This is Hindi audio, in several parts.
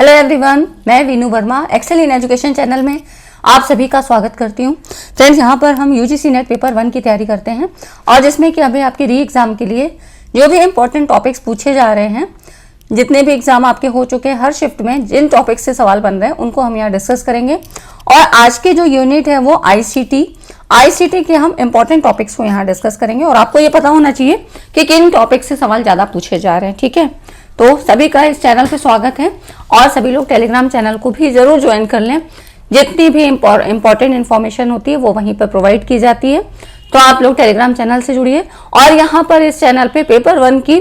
हेलो एवरीवन, मैं Veenu Verma excel in education channel में आप सभी का स्वागत करती हूँ। फ्रेंड्स, यहाँ पर हम यूजीसी नेट पेपर 1 की तैयारी करते हैं और जिसमें कि अभी आपके री एग्जाम के लिए जो भी इंपॉर्टेंट टॉपिक्स पूछे जा रहे हैं, जितने भी एग्जाम आपके हो चुके हैं, हर शिफ्ट में जिन टॉपिक्स से सवाल बन रहे हैं उनको हम यहाँ डिस्कस करेंगे। और आज के जो यूनिट है वो आईसीटी के हम इंपॉर्टेंट टॉपिक्स को यहाँ डिस्कस करेंगे और आपको ये पता होना चाहिए कि किन टॉपिक से सवाल ज़्यादा पूछे जा रहे हैं। ठीक है, तो सभी का इस चैनल पे स्वागत है और सभी लोग टेलीग्राम चैनल को भी जरूर ज्वाइन कर लें। जितनी भी इंपॉर्टेंट इन्फॉर्मेशन होती है वो वहीं पर प्रोवाइड की जाती है, तो आप लोग टेलीग्राम चैनल से जुड़िए। और यहाँ पर इस चैनल पे पेपर 1 की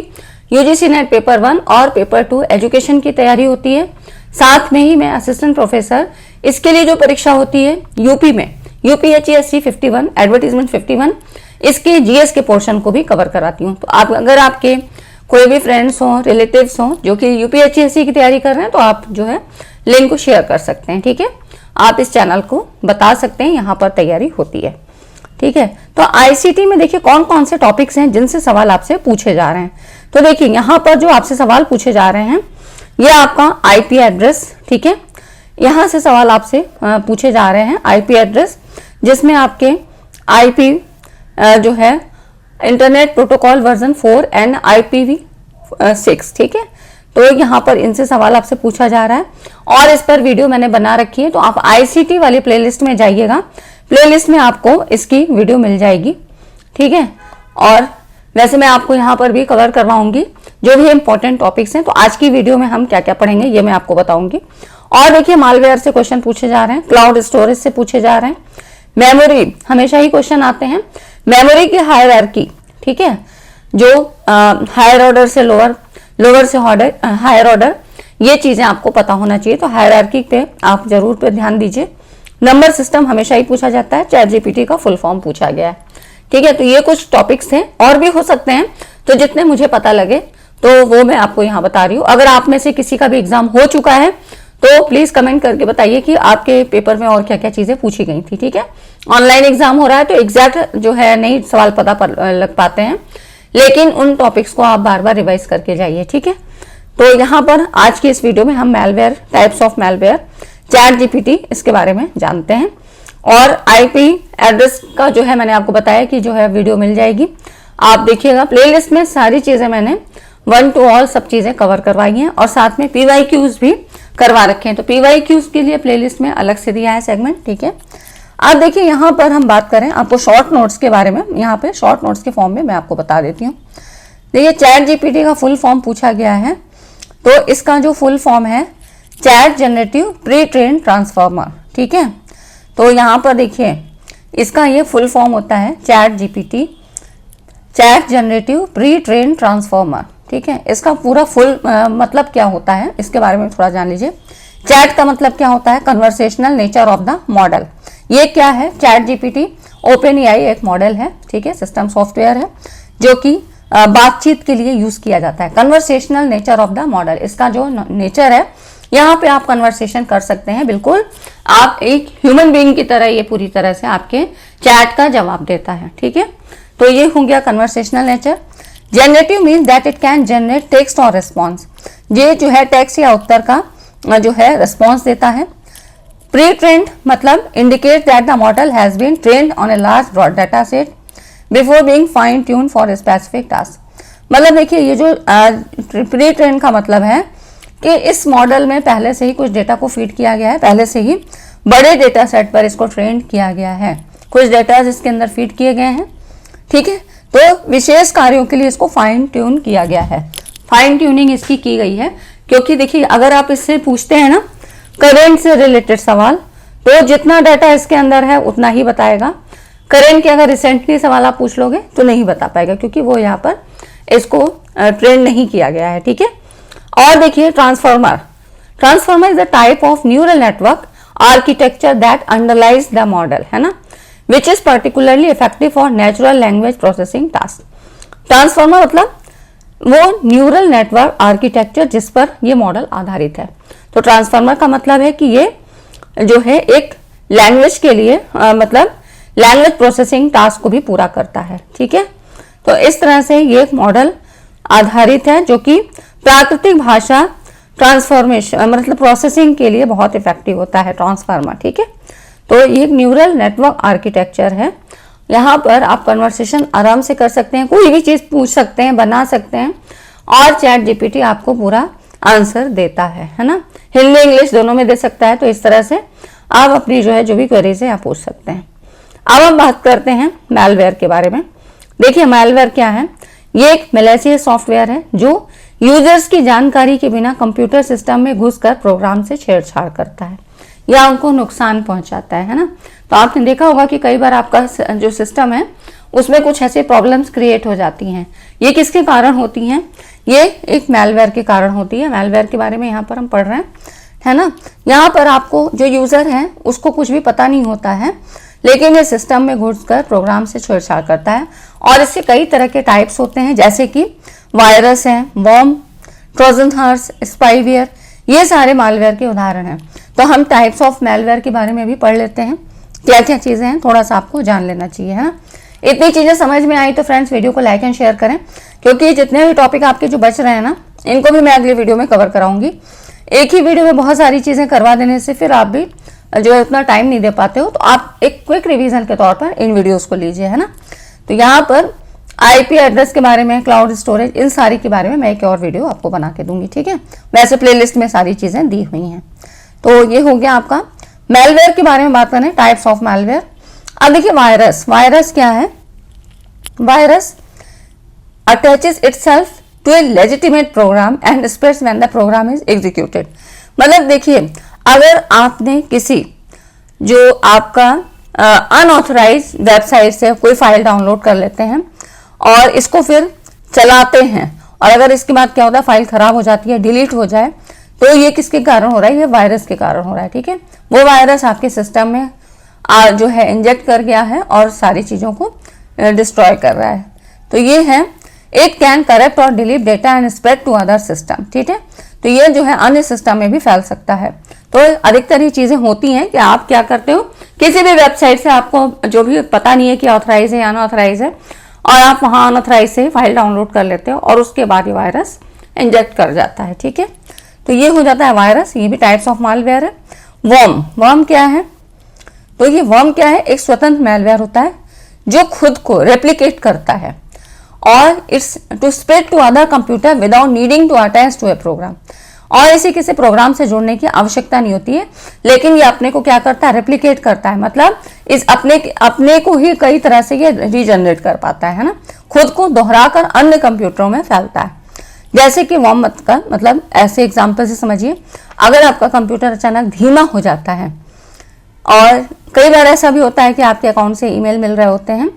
यूजीसी नेट पेपर 1 और पेपर 2 एजुकेशन की तैयारी होती है। साथ में ही मैं असिस्टेंट प्रोफेसर इसके लिए जो परीक्षा होती है यूपी में, यूपीएचईएससी 51 एडवर्टीजमेंट 51, इसके जीएस के पोर्शन को भी कवर कराती हूँ। तो आप अगर आपके कोई भी फ्रेंड्स हों, रिलेटिव्स हों जो कि यूपीएचईएससी की तैयारी कर रहे हैं, तो आप जो है लिंक को शेयर कर सकते हैं। ठीक है, आप इस चैनल को बता सकते हैं, यहाँ पर तैयारी होती है। ठीक है, तो आईसीटी में देखिए कौन कौन से टॉपिक्स हैं जिनसे सवाल आपसे पूछे जा रहे हैं। तो देखिए यहाँ पर जो आपसे सवाल पूछे जा रहे हैं ये आपका आईपी एड्रेस, ठीक है, यहाँ से सवाल आपसे पूछे जा रहे हैं आईपी एड्रेस, जिसमें आपके आईपी जो है internet protocol version 4 and IPv6, ठीक है। तो यहाँ पर इनसे सवाल आपसे पूछा जा रहा है और इस पर वीडियो मैंने बना रखी है, तो आप आईसीटी वाली प्लेलिस्ट में जाइएगा, प्लेलिस्ट में आपको इसकी वीडियो मिल जाएगी। ठीक है, और वैसे मैं आपको यहाँ पर भी कवर करवाऊंगी जो भी इंपॉर्टेंट टॉपिक्स हैं। तो आज की वीडियो में हम क्या क्या पढ़ेंगे ये मैं आपको बताऊंगी। और देखिए मालवेयर से क्वेश्चन पूछे जा रहे हैं, क्लाउड स्टोरेज से पूछे जा रहे हैं, मेमोरी हमेशा ही क्वेश्चन आते हैं, मेमोरी की हायरार्की, ठीक है, जो हायर ऑर्डर से लोअर से हायर ऑर्डर, ये चीजें आपको पता होना चाहिए। तो हायरार्की पे आप जरूर पे ध्यान दीजिए। नंबर सिस्टम हमेशा ही पूछा जाता है, चैट जीपीटी का फुल फॉर्म पूछा गया है। ठीक है, तो ये कुछ टॉपिक्स हैं और भी हो सकते हैं, तो जितने मुझे पता लगे तो वो मैं आपको यहाँ बता रही हूँ। अगर आप में से किसी का भी एग्जाम हो चुका है तो प्लीज कमेंट करके बताइए कि आपके पेपर में और क्या क्या चीजें पूछी गई थी। ठीक है, ऑनलाइन एग्जाम हो रहा है तो एग्जैक्ट जो है नहीं सवाल पता लग पाते हैं, लेकिन उन टॉपिक्स को आप बार बार रिवाइज करके जाइए। ठीक है, तो यहाँ पर आज की इस वीडियो में हम malware, types of malware, chat GPT, इसके बारे में जानते हैं। और आईपी एड्रेस का जो है मैंने आपको बताया कि जो है वीडियो मिल जाएगी, आप देखिएगा। प्लेलिस्ट में सारी चीजें मैंने 1 to all सब चीजें कवर करवाई हैं और साथ में पीवाईक्यूज भी करवा रखे हैं। तो पीवाईक्यूज के लिए प्लेलिस्ट में अलग से दिया है सेगमेंट। ठीक है, अब देखिए यहाँ पर हम बात करें आपको शॉर्ट नोट्स के बारे में, यहाँ पे शॉर्ट नोट्स के फॉर्म में मैं आपको बता देती हूँ। देखिए चैट जीपीटी का फुल फॉर्म पूछा गया है, तो इसका जो फुल फॉर्म है chat generative pre train transformer. ठीक है, तो यहाँ पर देखिए इसका ये फुल फॉर्म होता है chat GPT, chat generative pre train transformer. ठीक है, इसका पूरा फुल मतलब क्या होता है इसके बारे में थोड़ा जान लीजिए। चैट का मतलब क्या होता है, conversational nature of the model. ये क्या है, चैट जीपीटी ओपन एआई एक मॉडल है, ठीक है, सिस्टम सॉफ्टवेयर है जो कि बातचीत के लिए यूज किया जाता है। Conversational nature of the model, इसका जो नेचर है, यहाँ पे आप कन्वर्सेशन कर सकते हैं, बिल्कुल आप एक ह्यूमन बीइंग की तरह, ये पूरी तरह से आपके चैट का जवाब देता है। ठीक है, तो ये हो गया conversational nature. Generative means that it can generate text और रिस्पॉन्स, ये जो है टेक्स्ट या उत्तर का जो है रिस्पॉन्स देता है। प्री ट्रेन्ड मतलब indicate that the model has been trained on a large broad data set before being fine tune for a specific task. मतलब देखिए ये जो प्री ट्रेन का मतलब है कि इस मॉडल में पहले से ही कुछ डेटा को फीड किया गया है, पहले से ही बड़े डेटा सेट पर इसको ट्रेन किया गया है, कुछ डेटा इसके अंदर फीड किए गए हैं। ठीक है, तो विशेष कार्यों के लिए इसको फाइन ट्यून किया गया है। फाइन ट्यूनिंग इसकी की गई है क्योंकि देखिए अगर आप इससे पूछते हैं ना करंट से रिलेटेड सवाल, तो जितना डाटा इसके अंदर है उतना ही बताएगा। करंट के अगर रिसेंटली सवाल आप पूछ लोगे तो नहीं बता पाएगा, क्योंकि वो यहाँ पर इसको ट्रेन नहीं किया गया है। ठीक है, और देखिए transformer is the type of neural network architecture that underlies the model, है ना, which is particularly effective for natural language processing task. Transformer मतलब वो न्यूरल नेटवर्क आर्किटेक्चर जिस पर ये मॉडल आधारित है। तो ट्रांसफॉर्मर का मतलब है कि ये जो है एक लैंग्वेज के लिए मतलब लैंग्वेज प्रोसेसिंग टास्क को भी पूरा करता है। ठीक है, तो इस तरह से ये एक मॉडल आधारित है जो कि प्राकृतिक भाषा ट्रांसफॉर्मेशन मतलब प्रोसेसिंग के लिए बहुत इफेक्टिव होता है ट्रांसफार्मर, ठीक है। तो ये एक न्यूरल नेटवर्क आर्किटेक्चर है। यहाँ पर आप कन्वर्सेशन आराम से कर सकते हैं, कोई भी चीज़ पूछ सकते हैं, बना सकते हैं, और चैट जीपीटी आपको पूरा आंसर देता है ना। हिंदी इंग्लिश दोनों में दे सकता है। तो इस तरह से आप अपनी जो है जो भी क्वेरीज है आप पूछ सकते हैं। अब हम बात करते हैं मैलवेयर के बारे में। देखिए मैलवेयर क्या है, ये एक मैलिशियस सॉफ्टवेयर है जो यूजर्स की जानकारी के बिना कंप्यूटर सिस्टम में घुसकर प्रोग्राम से छेड़छाड़ करता है या उनको नुकसान पहुंचाता है ना। तो आपने देखा होगा कि कई बार आपका जो सिस्टम है उसमें कुछ ऐसे प्रॉब्लम्स क्रिएट हो जाती हैं। ये किसके कारण होती हैं? ये एक मैलवेयर के कारण होती है। मैलवेयर के बारे में यहाँ पर हम पढ़ रहे हैं, है ना। यहाँ पर आपको जो यूजर है उसको कुछ भी पता नहीं होता है, लेकिन ये सिस्टम में घुसकर प्रोग्राम से छेड़छाड़ करता है। और इससे कई तरह के टाइप्स होते हैं, जैसे कि वायरस है, वॉर्म, ट्रोजन हॉर्स, स्पाईवेयर, ये सारे मैलवेयर के उदाहरण हैं। तो हम टाइप्स ऑफ मैलवेयर के बारे में भी पढ़ लेते हैं, क्या क्या चीज़ें हैं थोड़ा सा आपको जान लेना चाहिए, है ना। इतनी चीज़ें समझ में आई तो फ्रेंड्स वीडियो को लाइक एंड शेयर करें, क्योंकि जितने भी टॉपिक आपके जो बच रहे हैं ना इनको भी मैं अगली वीडियो में कवर कराऊंगी। एक ही वीडियो में बहुत सारी चीज़ें करवा देने से फिर आप भी जो है उतना टाइम नहीं दे पाते हो, तो आप एक क्विक रिवीजन के तौर पर इन वीडियोस को लीजिए, है ना। तो यहाँ पर आईपी एड्रेस के बारे में, क्लाउड स्टोरेज, इन सारी के बारे में मैं एक और वीडियो आपको बना के दूंगी, ठीक है। वैसे प्लेलिस्ट में सारी चीज़ें दी हुई हैं। तो ये हो गया आपका मैलवेयर के बारे में बात करें, टाइप्स ऑफ मैलवेयर। अब देखिए वायरस, वायरस क्या है? Virus attaches itself to a legitimate program and spreads when the program is executed. मतलब देखिए, अगर आपने किसी जो आपका अनऑथराइज वेबसाइट से कोई फाइल डाउनलोड कर लेते हैं और इसको फिर चलाते हैं, और अगर इसके बाद क्या होता है, फाइल खराब हो जाती है, डिलीट हो जाए, तो ये किसके कारण हो रहा है? ये वायरस के कारण हो रहा है, ठीक है। वो वायरस आपके सिस्टम में जो है इंजेक्ट कर गया है और सारी चीज़ों को डिस्ट्रॉय कर रहा है। तो ये है, इट कैन करेक्ट और delete data and spread to other system, ठीक है। तो ये जो है अन्य सिस्टम में भी फैल सकता है। तो अधिकतर ये चीज़ें होती हैं कि आप क्या करते हो, किसी भी वेबसाइट से आपको जो भी पता नहीं है कि ऑथराइज है या अनऑथराइज है, और आप वहाँ अनऑथराइज से फाइल डाउनलोड कर लेते हो और उसके बाद ये वायरस इंजेक्ट कर जाता है, ठीक है। तो ये हो जाता है वायरस। ये भी टाइप्स ऑफ मैलवेयर है। वर्म, वर्म क्या है? तो ये वर्म क्या है? एक स्वतंत्र मैलवेयर होता है जो खुद को रेप्लिकेट करता है और its to spread to other computer without needing to attach to a program. और इसे किसी प्रोग्राम से जोड़ने की आवश्यकता नहीं होती है, लेकिन ये अपने को क्या करता है? रेप्लिकेट करता है। मतलब इस अपने को ही कई तरह से ये रीजनरेट कर पाता है ना, खुद को दोहराकर अन्य कंप्यूटरों में फैलता है। जैसे कि वर्म का मतलब ऐसे एग्जाम्पल से समझिए, अगर आपका कंप्यूटर अचानक धीमा हो जाता है, और कई बार ऐसा भी होता है कि आपके अकाउंट से ईमेल मिल रहे होते हैं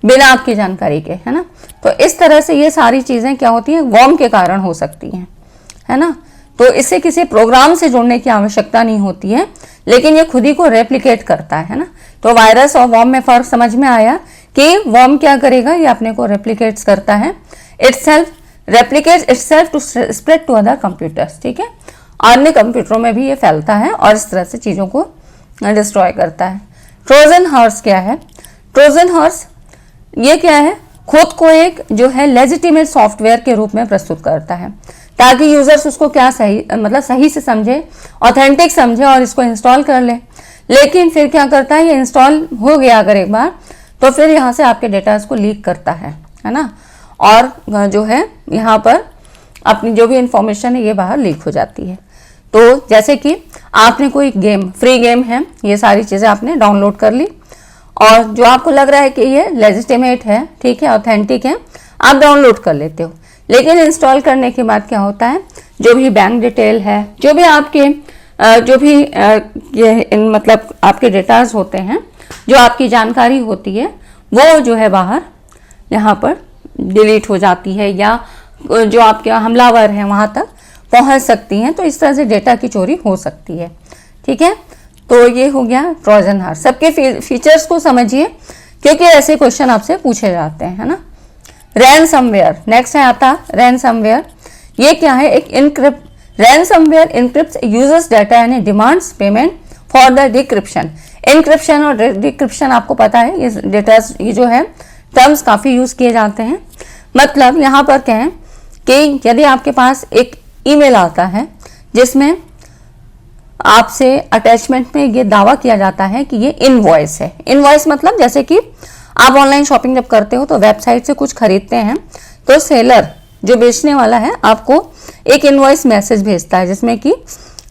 बिना आपकी जानकारी के, है ना। तो इस तरह से ये सारी चीज़ें क्या होती हैं? वर्म के कारण हो सकती हैं, है ना। तो इसे किसी प्रोग्राम से जोड़ने की आवश्यकता नहीं होती है, लेकिन ये खुद ही को रेप्लिकेट करता है ना। तो वायरस और वर्म में फर्क समझ में आया कि वर्म क्या करेगा? ये अपने को रेप्लिकेट्स करता है, itself replicates itself to spread to other computers, ठीक है। अन्य कंप्यूटरों में भी ये फैलता है और इस तरह से चीज़ों को डिस्ट्रॉय करता है। ट्रोजन हॉर्स क्या है? ट्रोजन हॉर्स ये क्या है? खुद को एक जो है लेजिटिमेट सॉफ्टवेयर के रूप में प्रस्तुत करता है, ताकि यूजर्स उसको क्या सही से समझे, ऑथेंटिक समझे और इसको इंस्टॉल कर ले। लेकिन फिर क्या करता है? ये इंस्टॉल हो गया अगर एक बार, तो फिर यहाँ से आपके डेटा को लीक करता है ना। और जो है यहाँ पर अपनी जो भी इंफॉर्मेशन है ये बाहर लीक हो जाती है। तो जैसे कि आपने कोई गेम, फ्री गेम है, ये सारी चीज़ें आपने डाउनलोड कर ली, और जो आपको लग रहा है कि ये लेजिटिमेट है, ठीक है, ऑथेंटिक है, आप डाउनलोड कर लेते हो। लेकिन इंस्टॉल करने के बाद क्या होता है? जो भी बैंक डिटेल है, जो भी आपके मतलब आपके डेटाज होते हैं, जो आपकी जानकारी होती है, वो जो है बाहर यहाँ पर डिलीट हो जाती है, या जो आपके हमलावर हैं वहाँ तक पहुँच सकती हैं। तो इस तरह से डेटा की चोरी हो सकती है, ठीक है। तो ये हो गया ट्रोजन हॉर्स। सबके फीचर्स को समझिए, क्योंकि ऐसे क्वेश्चन आपसे पूछे जाते हैं, है ना। रैनसमवेयर नेक्स्ट है आता। रैनसमवेयर ये क्या है? एक encrypt ransomware encrypts users data and demands payment for the decryption. Encryption और डिक्रिप्शन आपको पता है, ये डेटा ये जो है टर्म्स काफ़ी यूज़ किए जाते हैं। मतलब यहाँ पर क्या है कि यदि आपके पास एक ईमेल आता है जिसमें आपसे अटैचमेंट में ये दावा किया जाता है कि ये इनवॉइस है। इनवॉइस मतलब जैसे कि आप ऑनलाइन शॉपिंग जब करते हो तो वेबसाइट से कुछ खरीदते हैं तो सेलर जो बेचने वाला है आपको एक इनवॉइस मैसेज भेजता है जिसमें कि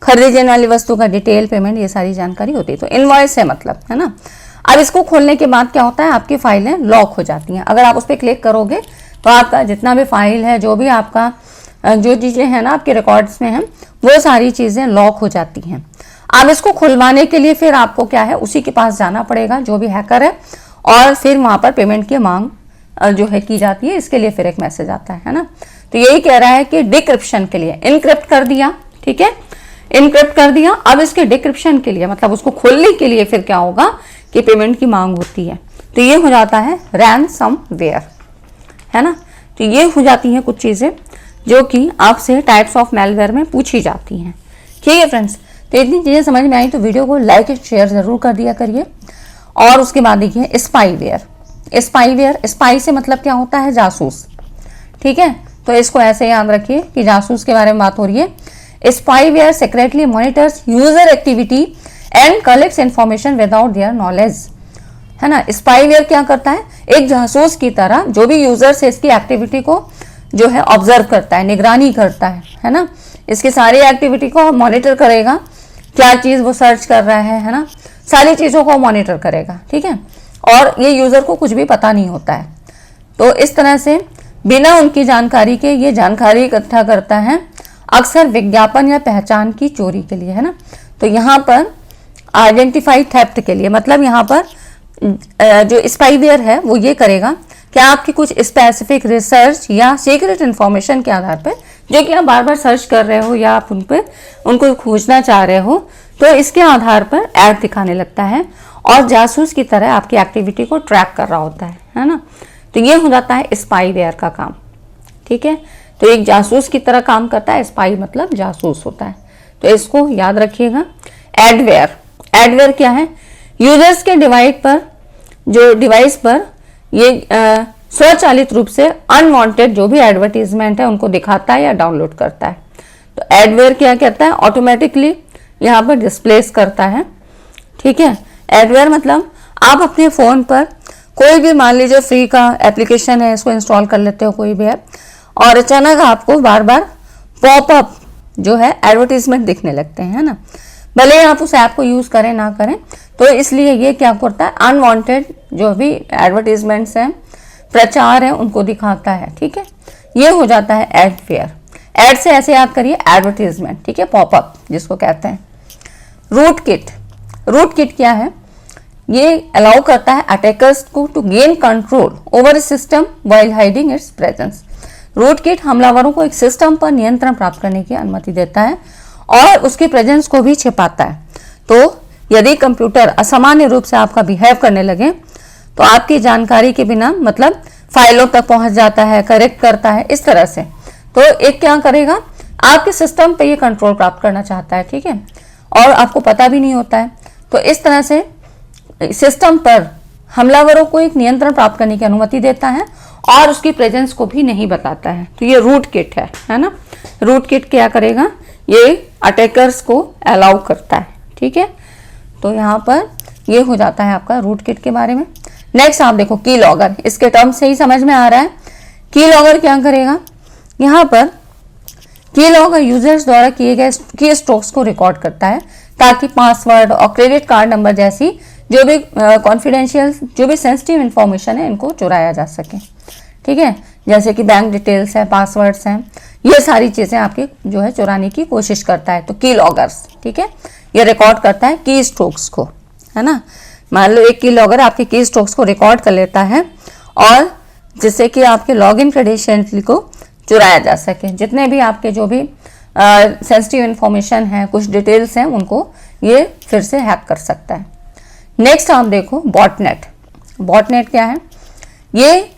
खरीदी जाने वाली वस्तु का डिटेल, पेमेंट, ये सारी जानकारी होती है। तो इनवॉइस है मतलब, है ना। अब इसको खोलने के बाद क्या होता है, आपकी फाइलें लॉक हो जाती हैं। अगर आप उस पर क्लिक करोगे तो आपका जितना भी फाइल है, जो भी आपका जो चीज़ें हैं ना आपके रिकॉर्ड्स में हैं, वो सारी चीज़ें लॉक हो जाती हैं। अब इसको खुलवाने के लिए फिर आपको क्या है, उसी के पास जाना पड़ेगा जो भी हैकर है, और फिर वहाँ पर पेमेंट की मांग जो है की जाती है। इसके लिए फिर एक मैसेज आता है ना। तो यही कह रहा है कि डिक्रिप्शन के लिए इनक्रिप्ट कर दिया, ठीक है, इनक्रिप्ट कर दिया। अब इसके डिक्रिप्शन के लिए मतलब उसको खोलने के लिए फिर क्या होगा कि पेमेंट की मांग होती है। तो ये हो जाता है रैनसमवेयर, है ना। तो ये हो जाती हैं कुछ चीज़ें जो कि आपसे टाइप्स ऑफ मैलवेयर में पूछी जाती हैं। ठीक है फ्रेंड्स, तो इतनी चीज़ें समझ में आई तो वीडियो को लाइक एंड शेयर ज़रूर कर दिया करिए। और उसके बाद देखिए स्पाईवेयर। स्पाईवेयर, स्पाई से मतलब क्या होता है, जासूस। ठीक है, तो इसको ऐसे याद रखिए कि जासूस के बारे में बात हो रही है। Spyware secretly monitors user activity and collects information without their knowledge, है ना। स्पाईवेयर क्या करता है, एक जासूस की तरह जो भी यूजर से इसकी एक्टिविटी को जो है ऑब्जर्व करता है, निगरानी करता है ना। इसकी सारी एक्टिविटी को मॉनिटर करेगा, क्या चीज़ वो सर्च कर रहा है ना, सारी चीज़ों को मॉनिटर करेगा। ठीक है, और ये यूज़र को कुछ भी पता नहीं होता है। तो इस तरह से बिना उनकी जानकारी के ये जानकारी इकट्ठा करता है, अक्सर विज्ञापन या पहचान की चोरी के लिए, है ना। तो यहाँ पर आइडेंटिफाई थेफ्ट के लिए, मतलब यहाँ पर जो स्पाईवेयर है वो ये करेगा कि आपकी कुछ स्पेसिफिक रिसर्च या सीक्रेट इन्फॉर्मेशन के आधार पर, जो कि आप बार बार सर्च कर रहे हो या आप उनको खोजना चाह रहे हो, तो इसके आधार पर ऐड दिखाने लगता है और जासूस की तरह आपकी एक्टिविटी को ट्रैक कर रहा होता है ना। तो ये हो जाता है स्पाईवेयर का काम। ठीक है, तो एक जासूस की तरह काम करता है, स्पाई मतलब जासूस होता है। तो इसको याद रखिएगा। एडवेयर, एडवेयर क्या है, यूजर्स के डिवाइस पर ये स्वचालित रूप से अनवांटेड जो भी एडवर्टीजमेंट है उनको दिखाता है या डाउनलोड करता है। तो एडवेयर क्या कहता है, ऑटोमेटिकली यहाँ पर डिस्प्लेस करता है। ठीक है, एडवेयर मतलब आप अपने फ़ोन पर कोई भी, मान लीजिए फ्री का एप्लीकेशन है, इसको इंस्टॉल कर लेते हो कोई भी ऐप, और अचानक आपको बार बार पॉपअप जो है एडवर्टीजमेंट दिखने लगते हैं, है ना। भले ही आप उस ऐप को यूज़ करें ना करें, तो इसलिए ये क्या करता है, अनवांटेड जो भी एडवर्टीजमेंट्स हैं, प्रचार है, उनको दिखाता है। ठीक है, ये हो जाता है एडवेयर। एड से ऐसे याद करिए, एडवर्टीजमेंट, ठीक है, पॉपअप जिसको कहते हैं। रूट किट, रूट किट क्या है, ये अलाउ करता है अटैकर्स को to gain control over system while hiding its presence. Root kit हमलावरों को एक सिस्टम पर नियंत्रण प्राप्त करने की अनुमति देता है और उसकी प्रेजेंस को भी छिपाता है। तो यदि कंप्यूटर असामान्य रूप से आपका बिहेव करने लगे तो आपकी जानकारी के बिना, मतलब फाइलों तक पहुंच जाता है, करेक्ट करता है, इस तरह से। तो एक क्या करेगा, आपके सिस्टम पे ये कंट्रोल प्राप्त करना चाहता है। ठीक है, और आपको पता भी नहीं होता है। तो इस तरह से सिस्टम पर हमलावरों को एक नियंत्रण प्राप्त करने की अनुमति देता है और उसकी प्रेजेंस को भी नहीं बताता है। तो ये रूट किट है ना। रूट किट क्या करेगा, ये अटैकर्स को अलाउ करता है। ठीक है, तो यहाँ पर ये हो जाता है आपका रूट किट के बारे में। नेक्स्ट आप देखो की लॉगर, इसके टर्म से ही समझ में आ रहा है। की लॉगर क्या करेगा, यहाँ पर की लॉगर यूजर्स द्वारा किए गए की स्ट्रोक्स को रिकॉर्ड करता है ताकि पासवर्ड और क्रेडिट कार्ड नंबर जैसी जो भी कॉन्फिडेंशियल, जो भी सेंसिटिव इंफॉर्मेशन है, इनको चुराया जा सके। ठीक है, जैसे कि बैंक डिटेल्स है, पासवर्ड्स हैं, ये सारी चीज़ें आपके जो है चुराने की कोशिश करता है। तो की लॉगर्स, ठीक है, ये रिकॉर्ड करता है की स्ट्रोक्स को, है ना। मान लो एक की लॉगर आपके की स्ट्रोक्स को रिकॉर्ड कर लेता है और जिससे कि आपके लॉगिन क्रेडेंशियल को चुराया जा सके। जितने भी आपके जो भी सेंसिटिव इंफॉर्मेशन है, कुछ डिटेल्स हैं, उनको ये फिर से हैक कर सकता है। नेक्स्ट आप देखो बॉटनेट। बॉटनेट क्या है, ये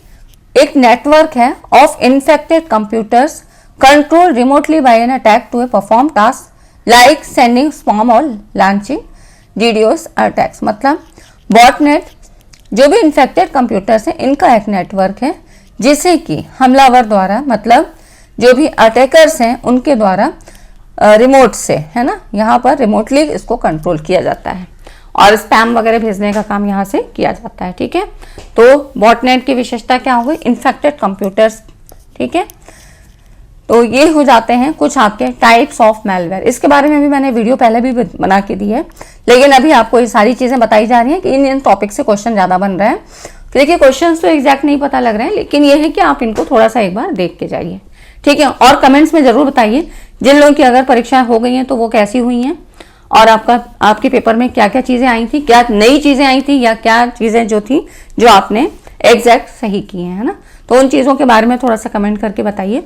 एक नेटवर्क है of infected computers control remotely by an attack to perform task like sending spam और लॉन्चिंग डीडोस अटैक्स। मतलब बॉटनेट जो भी इन्फेक्टेड कंप्यूटर्स हैं, इनका एक नेटवर्क है जिसे कि हमलावर द्वारा, मतलब जो भी अटैकर्स हैं उनके द्वारा रिमोट से, है ना, यहाँ पर रिमोटली इसको कंट्रोल किया जाता है और स्पैम वगैरह भेजने का काम यहाँ से किया जाता है। ठीक है, तो बॉटनेट की विशेषता क्या हो गई, इन्फेक्टेड कंप्यूटर्स। ठीक है, तो ये हो जाते हैं कुछ आपके टाइप्स ऑफ मैलवेयर। इसके बारे में भी मैंने वीडियो पहले भी बना के दी है, लेकिन अभी आपको ये सारी चीजें बताई जा रही हैं कि इन टॉपिक से क्वेश्चन ज्यादा बन रहे हैं। देखिए क्वेश्चन तो एग्जैक्ट नहीं पता लग रहे हैं, लेकिन ये है कि आप इनको थोड़ा सा एक बार देख के जाइए। ठीक है, और कमेंट्स में जरूर बताइए जिन लोगों की अगर परीक्षा हो गई हैं तो वो कैसी हुई हैं, और आपके पेपर में क्या क्या चीजें आई थी, क्या नई चीजें आई थी या क्या चीजें जो थी जो आपने एग्जैक्ट सही की हैं, है ना। तो उन चीजों के बारे में थोड़ा सा कमेंट करके बताइए।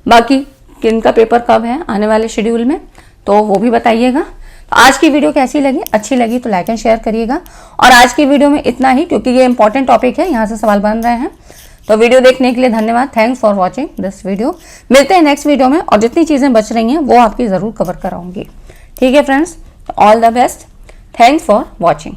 बाकी किनका पेपर कब है आने वाले शेड्यूल में, तो वो भी बताइएगा। तो आज की वीडियो कैसी लगी, अच्छी लगी तो लाइक एंड शेयर करिएगा। और आज की वीडियो में इतना ही, क्योंकि ये इंपॉर्टेंट टॉपिक है, यहाँ से सवाल बन रहे हैं। तो वीडियो देखने के लिए धन्यवाद। Thanks for watching this video. मिलते हैं नेक्स्ट वीडियो में, और जितनी चीजें बच रही हैं वो आपकी जरूर कवर कराऊंगी। ठीक है friends, all the best. Thanks for watching.